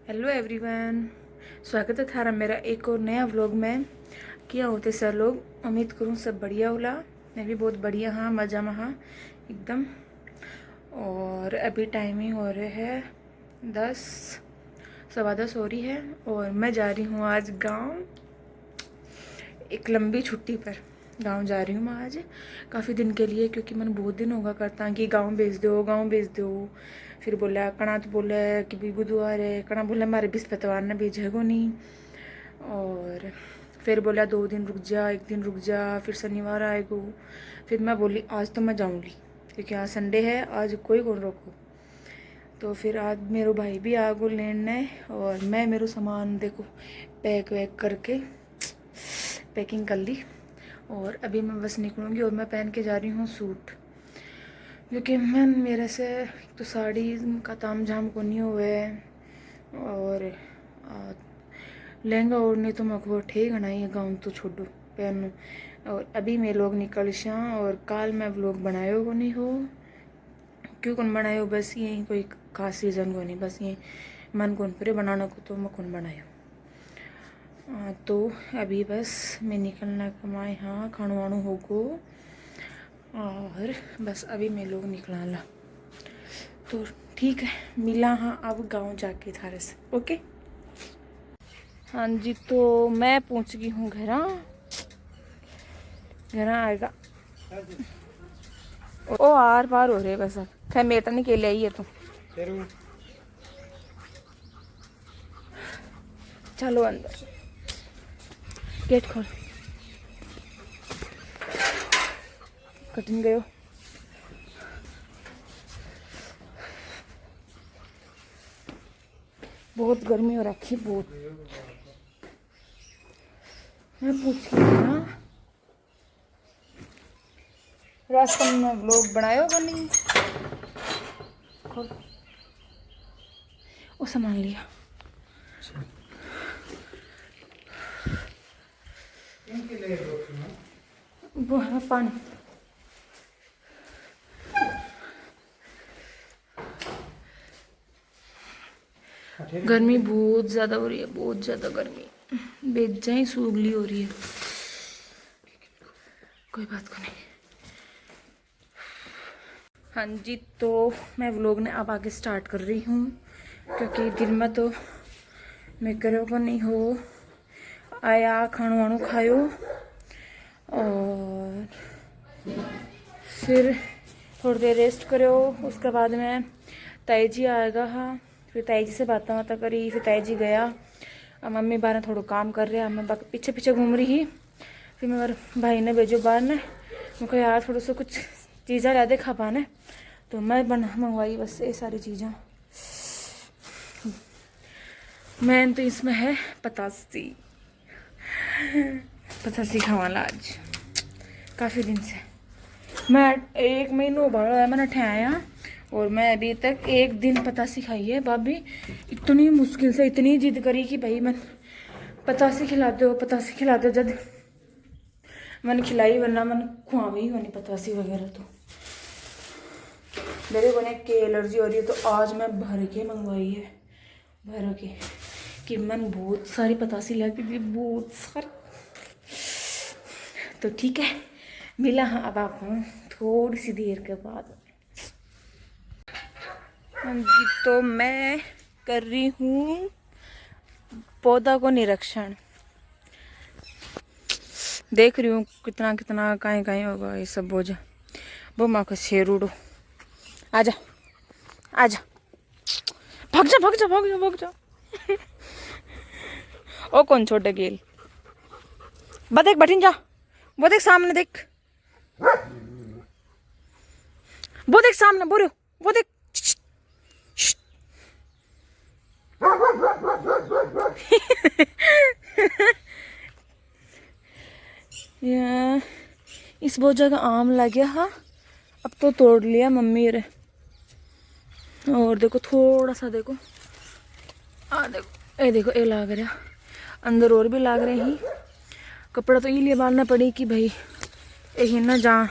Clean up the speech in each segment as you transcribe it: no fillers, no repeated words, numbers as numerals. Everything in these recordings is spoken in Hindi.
हेलो एवरीवन, स्वागत है थारा मेरा एक और नया व्लॉग में। क्या होते सर लोग, उम्मीद करूँ सब बढ़िया होला। मैं भी बहुत बढ़िया हाँ, मज़ा में हाँ एकदम। और अभी टाइमिंग हो रहे है 10 सवा 10 हो रही है और मैं जा रही हूँ आज गांव एक लंबी छुट्टी पर। गांव जा रही हूँ मैं आज काफ़ी दिन के लिए, क्योंकि मैंने बहुत दिन होगा करता कि गांव भेज दो गांव भेज दो। फिर बोला कणा तो बोला कि भी बुधवार है, कणा बोला हमारे बृहस्पतिवार ने भेजेगो नहीं। और फिर बोला 2 दिन रुक जा, 1 दिन रुक जा, फिर शनिवार आएगो। फिर मैं बोली आज तो मैं जाऊँगी, क्योंकि आज संडे है, आज कोई कौन रोको। तो फिर आज मेरे भाई भी आ गो लेने और मैं मेरा सामान देखो पैक वैक करके पैकिंग कर ली। और अभी मैं बस निकलूँगी और मैं पहन के जा रही हूँ सूट, क्योंकि मैं मेरे से तो साड़ी का ताम झाम को नहीं हुआ है और लहंगा ओढ़ने तो मैं को ठीक है ना, ये गाउन तो छोड़ो पहनो। और अभी मैं लोग निकल शा और काल मैं व्लॉग बनायो को नहीं हो, क्यों कौन बनायो, बस यही कोई खास सीज़न को नहीं, बस ये मन कौन पूरे बनाना को तो मैं कौन बनाया। तो अभी बस मैं निकलना कमाए हाँ, खाणु वाणु होगो और बस अभी मैं लोग निकला ला। तो ठीक है, मिला हाँ अब गांव जाके थारे से। ओके हाँ जी, तो मैं पहुंच गई हूँ घर आएगा ओ आर पार हो रहे बस। खैर मेरा नहीं केले आई है तो चलो अंदर, गेट खोल। कटिंग गयो बहुत गर्मी हो रखी बहुत। मैं पूछ रही हूँ रास्ते में व्लॉग बनायो कि नहीं। खोल वो सामान लिया वो है पानी। गर्मी बहुत ज़्यादा हो रही है, बहुत ज़्यादा गर्मी, बेजा ही सूगली हो रही है। कोई बात को नहीं। हाँ जी, तो मैं व्लॉग ने अब आगे स्टार्ट कर रही हूँ, क्योंकि दिन में तो मैं करो को नहीं हो आया, खाणु वाणु खायो और फिर थोड़ी देर रेस्ट करो। उसके बाद में ताई जी आएगा हाँ, फिर ताई जी से बातें बातें करी, फिर ताई जी गया। अब मम्मी बाहर थोड़ा काम कर रहे हैं, मैं बाकी पीछे पीछे घूम रही ही। फिर मेरे भाई ने भेजो बाहर ने, मैं कहा यार थोड़ा सा कुछ चीज़ें ला दे खा पाने, तो मैं बना मंगवाई बस ये सारी चीज़ें। मेन तो इसमें है पतासी, पतासी खावाला आज काफ़ी दिन से। मैं 1 महीनों बढ़ रहा है मैंने ठहराया और मैं अभी तक 1 दिन पतासी खाई है। भाभी इतनी मुश्किल से इतनी जिद करी कि भाई मैं पतासी खिलाते हो पतासी खिलाते हो, जब मैंने खिलाई वरना मैंने खुआवी ही होनी पतासी वगैरह। तो मेरे को की एलर्जी हो रही है, तो आज मैं भर के मंगवाई है, भर के कि मन बहुत सारी पतासी लगी थी, बहुत सारी। तो ठीक है, मिला हाँ अब आपको थोड़ी सी देर के बाद। हाँ जी, तो मैं कर रही हूँ पौधा को निरीक्षण, देख रही हूँ कितना कितना कहीं कहीं होगा ये सब बोझ। वो माँ को शेर उड़ो, आजा आजा, भाग जा भाग जा भाग जा भाग जा। ओ कौन छोटे गेल, देख बटिन जा, वो देख सामने देख, वो देख सामने बोलो, वो देख। इस बहुत जगह आम लग गया हाँ, अब तो तोड़ लिया मम्मी रे। और देखो थोड़ा सा देखो, देखो ये देखो ये लाग रहा, अंदर और भी लाग रहे हैं। कपड़ा तो ये लिए बांधना पड़ी कि भाई यही ना जा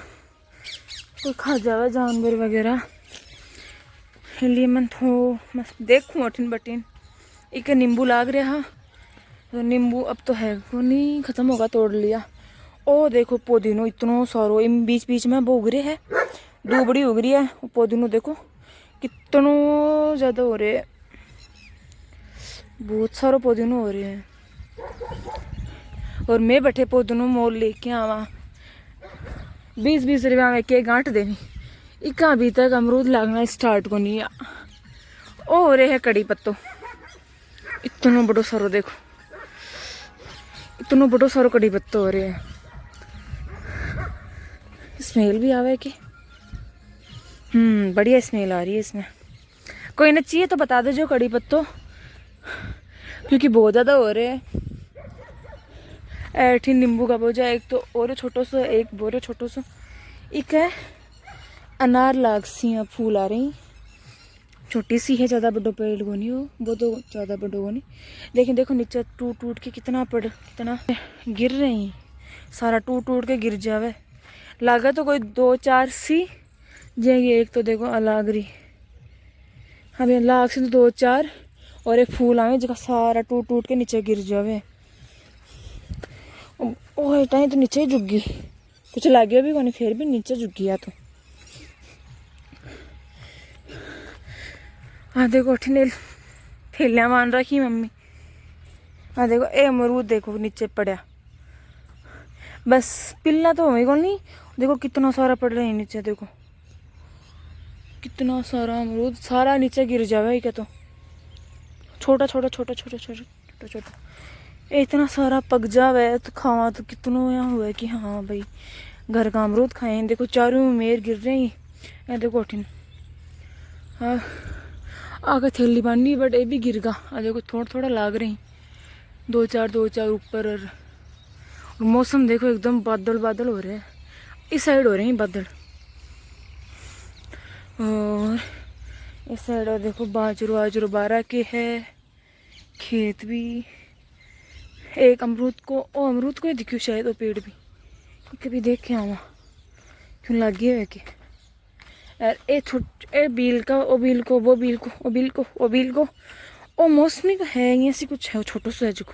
कोई खा जावे जानवर वगैरह, इसलिए मैं थो मस्त देखूँ अठिन बटिन एक नींबू लाग रहा, तो नींबू अब तो है वो नहीं, खत्म होगा, तोड़ लिया। ओ देखो पुदीनो इतना सारो, इन बीच बीच में वो उगरे है, दूबड़ी उग रही है। पुदीनो देखो कितना ज़्यादा हो रहे है, बहुत सारा पुदीनो हो रहे हैं। और मैं बैठे पुदीनो मोल लेके आवा, 20-20 रुपया में एक गांठ देनी। इका अभी तक अमरूद लागना स्टार्ट को नहीं। ओ हो रहे है कड़ी पत्तो, इतना बड़ो सारो देखो, इतना बड़ो सारो कड़ी पत्तो हो रहे हैं। स्मेल भी आवे कि बढ़िया स्मेल आ रही है इसमें। कोई ना चाहिए तो बता दो जो कड़ी पत्तो, क्योंकि बहुत ज़्यादा हो रहे हैं। ऐठी नींबू का बोझा, एक तो और छोटो सो, एक बोरो छोटो सो, एक है अनार लाग सी फूल आ रही, छोटी सी है, ज़्यादा बड़ो पेड़ को नहीं हो, वो तो ज़्यादा बड़ो को नहीं। लेकिन देखो नीचे टूट टूट के कितना गिर रहे हैं, सारा टूट टूट के गिर जावे। लागा तो कोई 2-4 सी जाएगी, एक तो देखो अलग रही, अभी लाग से तो 2-4, और एक फूल आवे जगह सारा टूट टूट के नीचे गिर जावे। ओह टाइम तो नीचे ही झुक गई, कुछ लागे भी कोनी, फिर भी नीचे झुक गया। तो हाँ देखो अठने थैलियाँ मान रखी मम्मी। हाँ देखो ए अमरूद देखो नीचे पड़ा, बस पिल्ला तो होगी कौन नहीं। देखो कितना सारा पड़ रहा है नीचे, देखो कितना सारा अमरूद, सारा नीचे गिर जावे। क्या तो छोटा छोटा छोटा छोटा छोटा छोटा छोटा इतना सारा पक जावे तो खावा तो कितना यहाँ हुआ है कि हाँ भाई घर का अमरूद खाएं। देखो चारों मेर गिर रहे हैं, देखो अठिन। हाँ आगे थैली बांधी, बट ये भी गिर गा। देखो थोड़ा थोड़ा लाग रही, 2-4 ऊपर। और मौसम देखो एकदम बादल बादल हो रहे हैं, इस साइड हो रहे हैं बादल, और इस साइड और देखो बाजरू 12 के है खेत भी। एक अमरूद को दिखियो शायद, वो पेड़ भी कभी देख के आवा क्यों लगे हुए कि यार ए बील का ओ बील को वो बील को ओ बील को ओ बील को ओ मौसमी का है, ये सी कुछ है छोटो सा है जो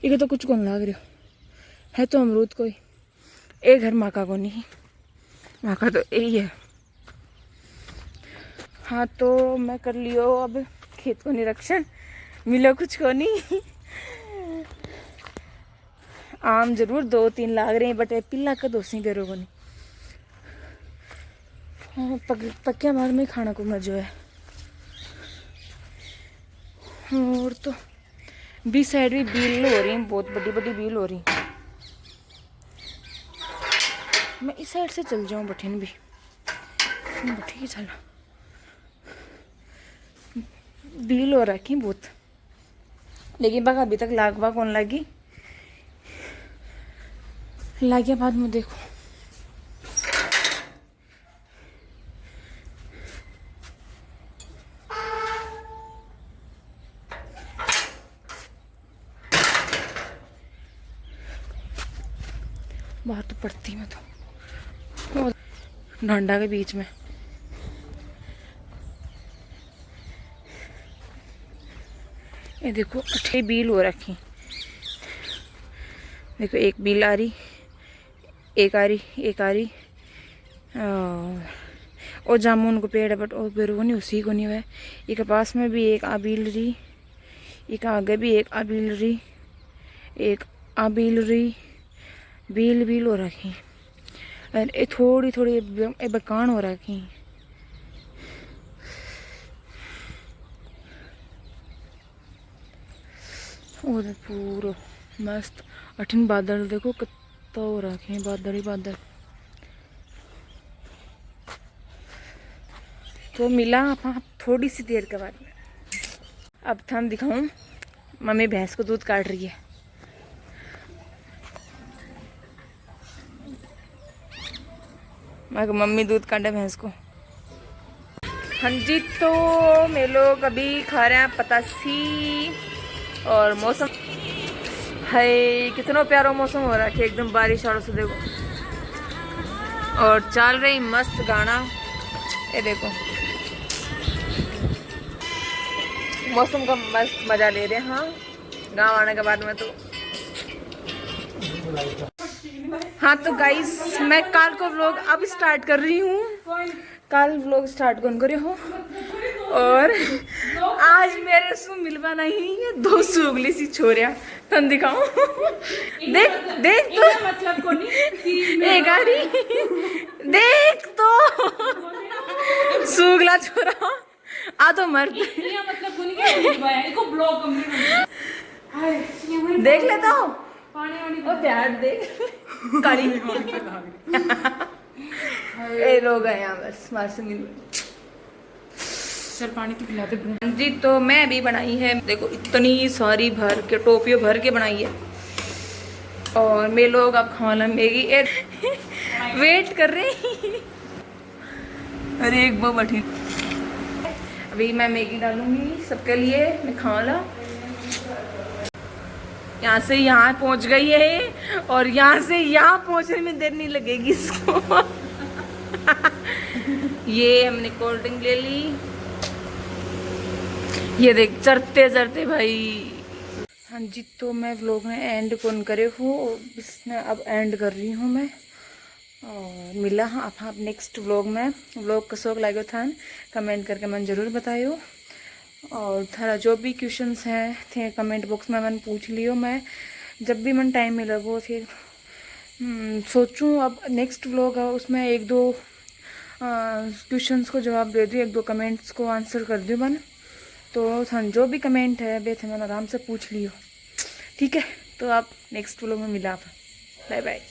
इके तो कुछ कौन लाग रही है तो अमरूद कोई ए घर माँ का को नहीं, माँ का तो यही है। हाँ तो मैं कर लियो अब खेत को निरीक्षण, मिलो कुछ को नहीं। आम जरूर 2-3 लाग रहे हैं, बट पिल्ला का दोसी बेरो को नहीं। हाँ पक्या बाद में खाना को मजो है। और तो बी साइड भी बील हो रही, बहुत बड़ी बड़ी बील हो रही। मैं इस साइड से चल जाऊँ बठिन भी, बठी ही चला बील हो रखी बहुत, लेकिन बाग अभी तक लागवा कौन लगी, लागे बाद में देखो। बाहर तो पड़ती मैं तो डंडा के बीच में। ये देखो 8 बील हो रखी, देखो एक बील आ रही, एक आ रही और जामुन को पेड़ है, बट और पेड़ को नहीं, उसी को नहीं हुआ है। एक पास में भी एक आबील रही, एक आगे भी एक आबील रही, एक आबील रही, बील हो रखी। और ये थोड़ी थोड़ी बकान हो रखी। और पूरा मस्त अठिन बादल देखो कितना हो रखे हैं, बादल ही बादल। तो मिला आप थोड़ी सी देर के बाद में। अब हम दिखाऊं, मम्मी भैंस को दूध काट रही है। मम्मी दूध काटे भैंस को। हाँ जी, तो मैं लोग अभी खा रहे हैं पतासी, और मौसम है कितना प्यारा मौसम हो रहा है, एकदम बारिश वालों से देखो। और चल रही मस्त गाना, ये देखो मौसम का मस्त मजा ले रहे हैं। हाँ, गांव आने के बाद में तो हाँ। तो गाइस मैं काल को व्लॉग अब स्टार्ट कर रही हूँ। कल व्लॉग स्टार्ट कौन करे हो। और आज मेरे सु मिलवा नहीं है 2 सुगली सी छोरिया तन दिखाऊं। देख देख तो मतलब को नहीं गाड़ी देख तो सुगला छोरा आ तो मर्द मतलब को ब्लॉग देख ले तो पानी प्यार देख काली ए लोग हैं यहाँ बस मार से मिल चल पानी तो पिलाते जी। तो मैं भी बनाई है, देखो इतनी सारी भर के टोपियों भर के बनाई है। और मैं लोग अब खाना मैगी वेट कर रहे हैं। अरे एक वो बैठी अभी मैं मैगी डालूंगी सबके लिए। मैं खा ला यहाँ से यहाँ पहुँच गई है और यहाँ से यहाँ पहुँचने में देर नहीं लगेगी इसको। ये हमने कोल्ड ड्रिंक ले ली। ये देख चरते चरते भाई। हाँ जी, तो मैं व्लॉग में एंड कौन करे हूँ इसमें अब एंड कर रही हूँ मैं। और मिला हाँ आप नेक्स्ट व्लॉग में। व्लॉग कसो लागो था कमेंट करके मन ज़रूर बताइयो। और थारा जो भी क्वेश्चंस हैं थे कमेंट बॉक्स में मैंने पूछ लियो। मैं जब भी मन टाइम मिला वो फिर सोचूं अब नेक्स्ट व्लॉग है उसमें 1-2 क्वेश्चंस को जवाब दे दूँ, 1-2 कमेंट्स को आंसर कर दूँ मन। तो जो भी कमेंट है वे थे मैंने आराम से पूछ लियो। ठीक है, तो आप नेक्स्ट व्लॉग में मिला। Bye bye.